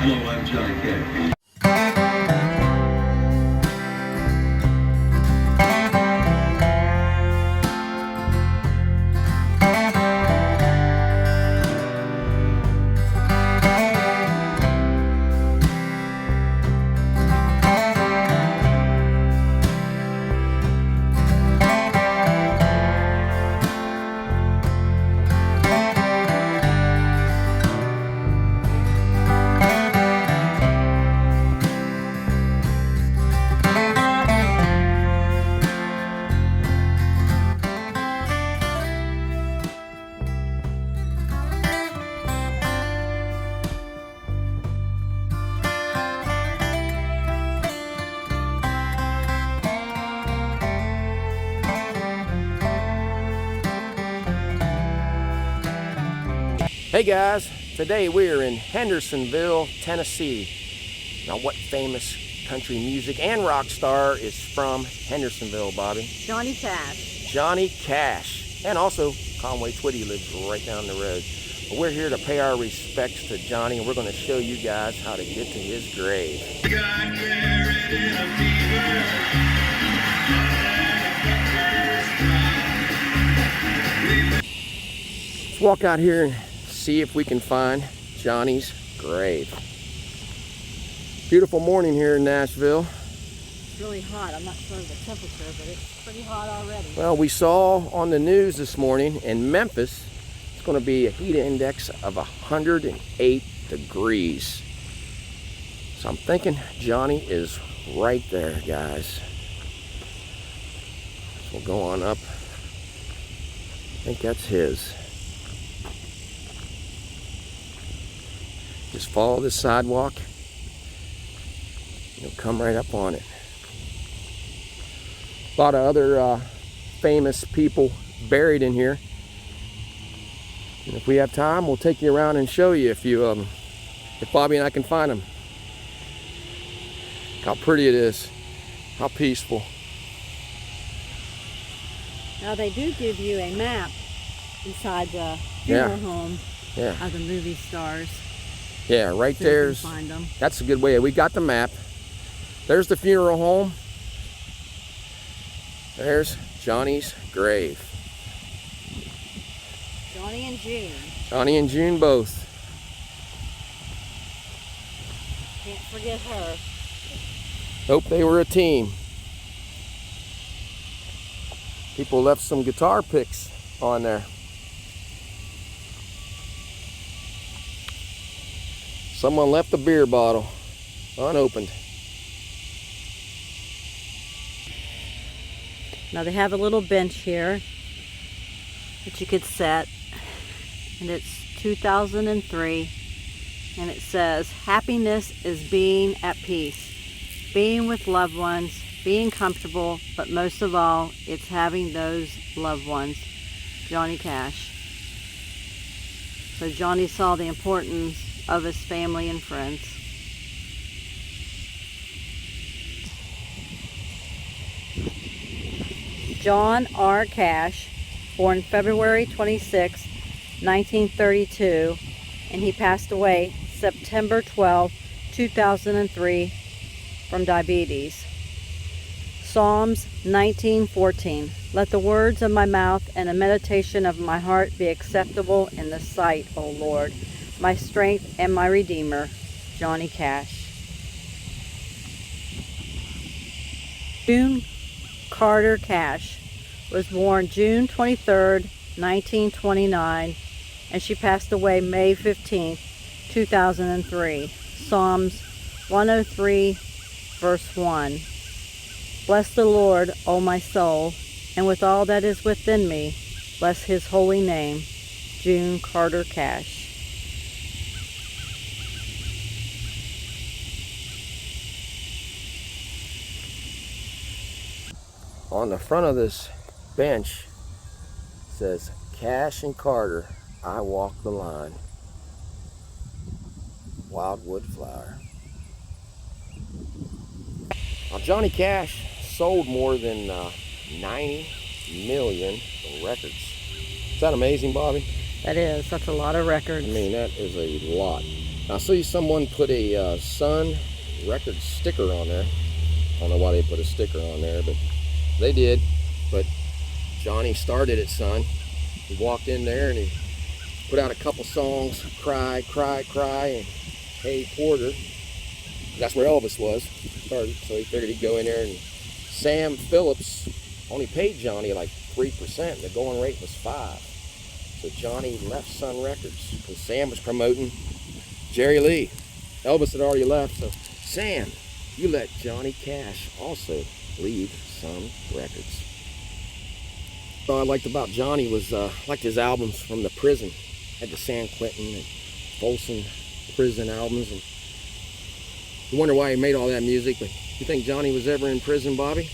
Hello, I'm Johnny Cash. Hey guys, today we're in Hendersonville, Tennessee. Now what famous country music and rock star is from Hendersonville, Bobbie? Johnny Cash. Johnny Cash. And also Conway Twitty lives right down the road. But we're here to pay our respects to Johnny, and we're going to show you guys how to get to his grave. Let's walk out here and see if we can find Johnny's grave. Beautiful morning here in Nashville. It's really hot. I'm not sure of the temperature, but it's pretty hot already. Well, we saw on the news this morning in Memphis, it's going to be a heat index of 108 degrees. So I'm thinking Johnny is right there, guys. So we'll go on up. I think that's his. Just follow this sidewalk. You'll come right up on it. A lot of other famous people buried in here. And if we have time, we'll take you around and show you if Bobbie and I can find them. How pretty it is. How peaceful. Now they do give you a map inside the funeral home of the movie stars. Yeah, right so there's, find them. That's a good way. We got the map. There's the funeral home. There's Johnny's grave. Johnny and June. Johnny and June both. Can't forget her. Hope they were a team. People left some guitar picks on there. Someone left a beer bottle unopened. Now they have a little bench here that you could set, and it's 2003, and it says, happiness is being at peace, being with loved ones, being comfortable, but most of all, it's having those loved ones. Johnny Cash. So Johnny saw the importance of his family and friends. John R. Cash, born February 26, 1932, and he passed away September 12, 2003 from diabetes. Psalms 19:14. Let the words of my mouth and the meditation of my heart be acceptable in the sight, O Lord, my strength and my Redeemer. Johnny Cash. June Carter Cash was born June 23rd, 1929, and she passed away May 15th, 2003. Psalms 103, verse 1. Bless the Lord, O my soul, and with all that is within me, bless his holy name. June Carter Cash. On the front of this bench says, Cash and Carter, I walk the line. Wildwood flower. Now, Johnny Cash sold more than 90 million records. Is that amazing, Bobbie? That is. That's a lot of records. I mean, that is a lot. I see someone put a Sun record sticker on there. I don't know why they put a sticker on there, but they did. But Johnny started at Sun. He walked in there and he put out a couple songs, Cry, Cry, Cry, and Hey Porter. That's where Elvis was started, so he figured he'd go in there. And Sam Phillips only paid Johnny like 3%. The going rate was 5%. So Johnny left Sun Records because Sam was promoting Jerry Lee. Elvis had already left, so Sam, you let Johnny Cash also leave Sun Records. What I liked about Johnny was liked his albums from the prison. Had the San Quentin and Folsom prison albums, and you wonder why he made all that music. But you think Johnny was ever in prison, Bobbie?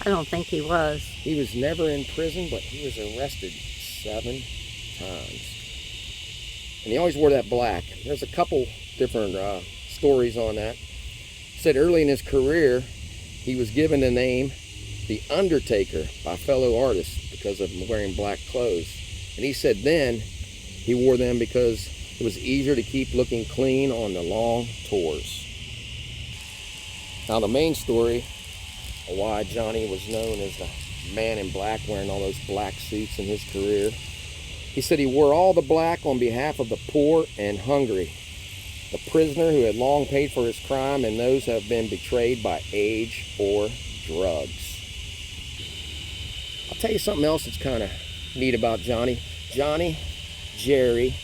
I don't think he was. He was never in prison, but he was arrested 7 times. And he always wore that black. There's a couple different stories on that. Said early in his career, he was given the name The Undertaker by fellow artists because of wearing black clothes. And he said then he wore them because it was easier to keep looking clean on the long tours. Now the main story of why Johnny was known as the man in black, wearing all those black suits in his career, he said he wore all the black on behalf of the poor and hungry, the prisoner who had long paid for his crime, and those who have been betrayed by age or drugs. I'll tell you something else that's kind of neat about Johnny. Johnny, Jerry,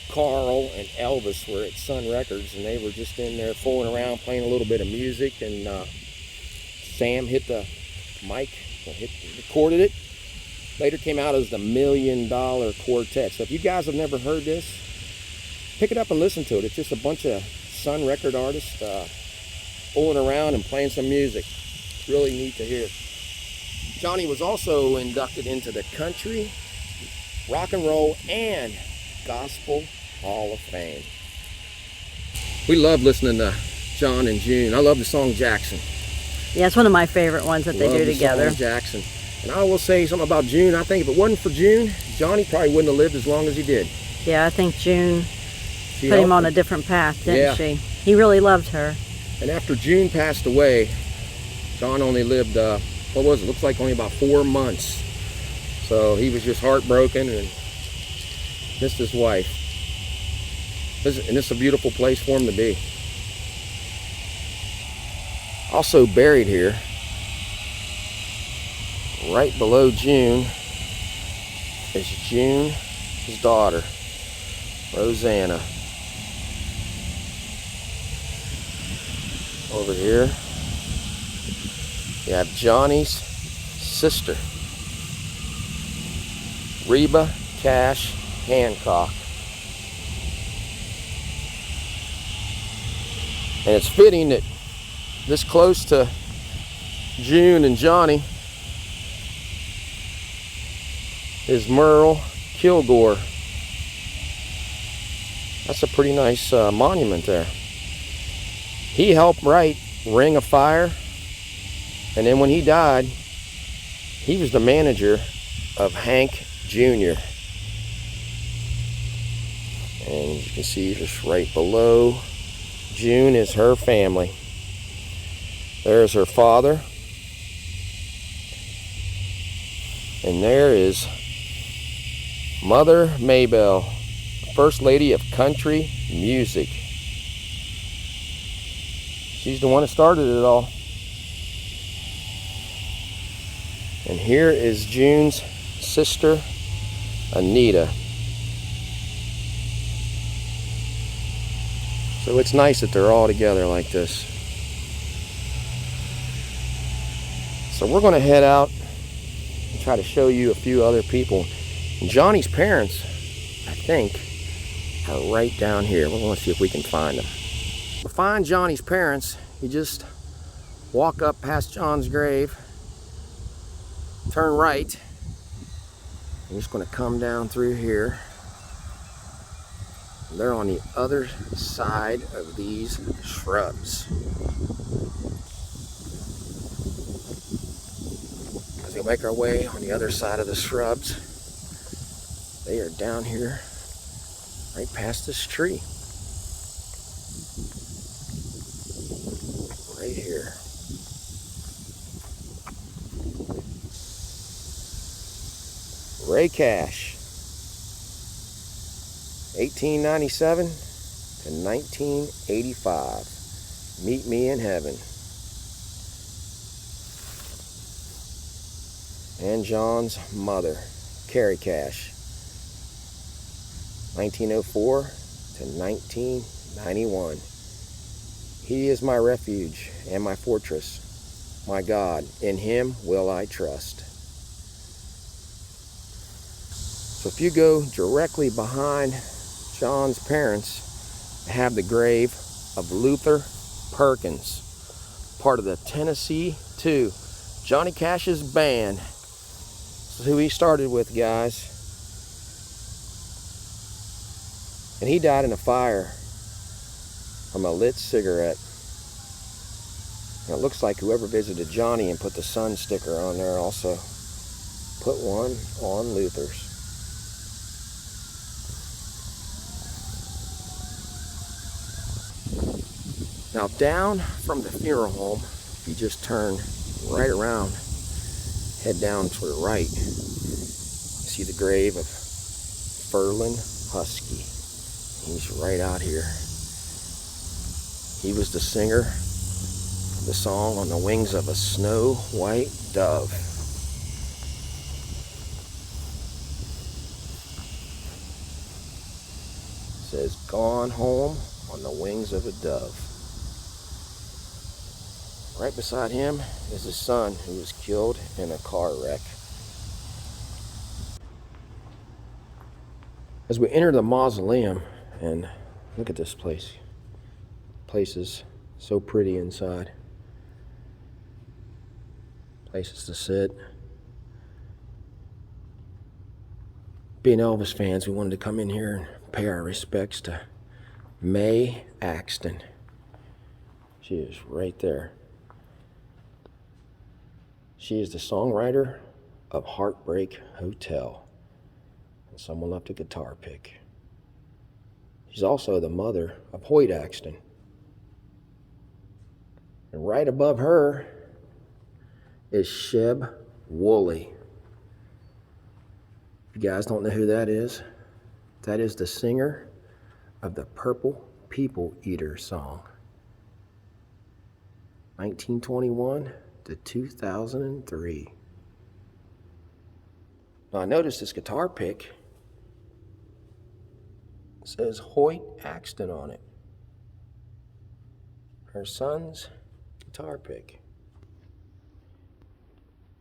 Carl, and Elvis were at Sun Records, and they were just in there fooling around, playing a little bit of music, and Sam hit the mic, recorded it. Later came out as the $1 Million Quartet. So if you guys have never heard this, pick it up and listen to it. It's just a bunch of Sun record artists fooling around and playing some music. It's really neat to hear. Johnny was also inducted into the Country, Rock and Roll, and Gospel Hall of Fame. We love listening to John and June. I love the song Jackson. Yeah, it's one of my favorite ones that they do together. Song Jackson. And I will say something about June. I think if it wasn't for June, Johnny probably wouldn't have lived as long as he did. Yeah, I think June put him on a different path, didn't she? He really loved her. And after June passed away, John only lived, what was it? Looks like only about 4 months. So he was just heartbroken and missed his wife. And this is a beautiful place for him to be. Also buried here, right below June, is June, his daughter, Rosanna. Over here, you have Johnny's sister, Reba Cash Hancock. And it's fitting that this close to June and Johnny is Merle Kilgore. That's a pretty nice monument there. He helped write Ring of Fire, and then when he died, he was the manager of Hank Jr. And you can see just right below June is her family. There's her father. And there is Mother Maybelle, First Lady of Country Music. She's the one that started it all. And here is June's sister, Anita. So it's nice that they're all together like this. So we're going to head out and try to show you a few other people. And Johnny's parents, I think, are right down here. We're going to see if we can find them. To find Johnny's parents, you just walk up past John's grave, turn right. I'm just going to come down through here. They're on the other side of these shrubs. As we make our way on the other side of the shrubs, they are down here right past this tree. Right here. Ray Cash, 1897 to 1985. Meet me in heaven. And John's mother, Carrie Cash, 1904 to 1991. He is my refuge and my fortress. My God, in him will I trust. So if you go directly behind John's parents, have the grave of Luther Perkins, part of the Tennessee 2, Johnny Cash's band. This is who he started with, guys. And he died in a fire from a lit cigarette. And it looks like whoever visited Johnny and put the sun sticker on there also put one on Luther's. Now down from the funeral home, if you just turn right around, head down to the right, you see the grave of Ferlin Husky. He's right out here. He was the singer of the song On the Wings of a Snow White Dove. It says, gone home on the wings of a dove. Right beside him is his son, who was killed in a car wreck. As we enter the mausoleum, and look at this place. Place is so pretty inside. Places to sit. Being Elvis fans, we wanted to come in here and pay our respects to Mae Axton. She is right there. She is the songwriter of Heartbreak Hotel. And someone left a guitar pick. She's also the mother of Hoyt Axton. And right above her is Sheb Woolley. If you guys don't know who that is the singer of the Purple People Eater song. 1921 to 2003. Now I noticed this guitar pick says Hoyt Axton on it. Her son's guitar pick.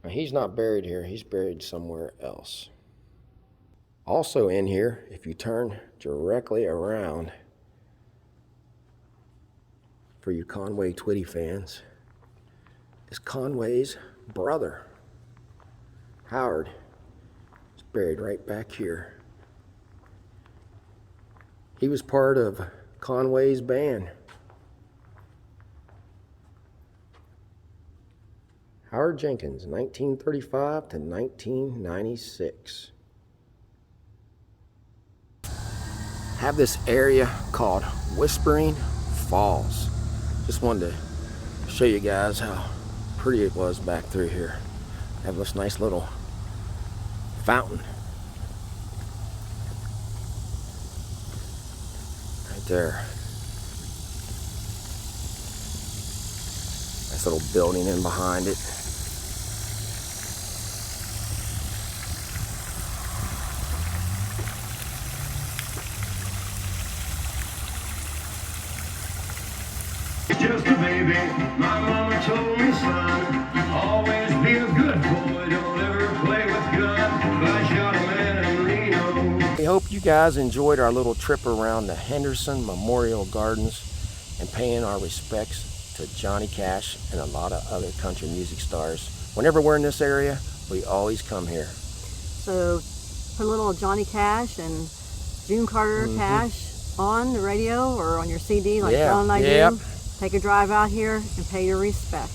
Now he's not buried here, he's buried somewhere else. Also in here, if you turn directly around, for you Conway Twitty fans, is Conway's brother, Howard. He's buried right back here. He was part of Conway's band. Howard Jenkins, 1935 to 1996. Have this area called Whispering Falls. Just wanted to show you guys how pretty it was back through here. Have this nice little fountain right there. Nice little building in behind it. Just a baby, my mama told me, son, always be a good boy, don't ever play with guns. I shot a man in Reno. We hope you guys enjoyed our little trip around the Henderson Memorial Gardens and paying our respects to Johnny Cash and a lot of other country music stars. Whenever we're in this area, we always come here. So put a little Johnny Cash and June Carter Cash on the radio or on your CD like John and I do. Take a drive out here and pay your respect.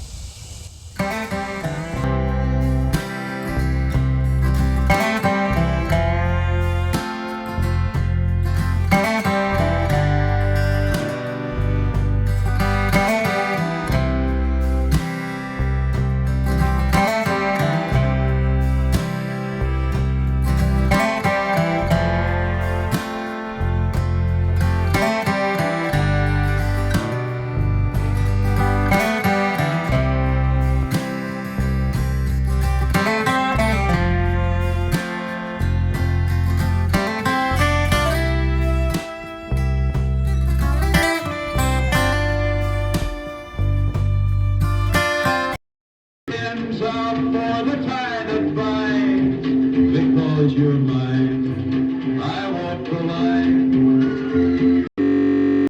hands up for the tie that binds, because you're mine.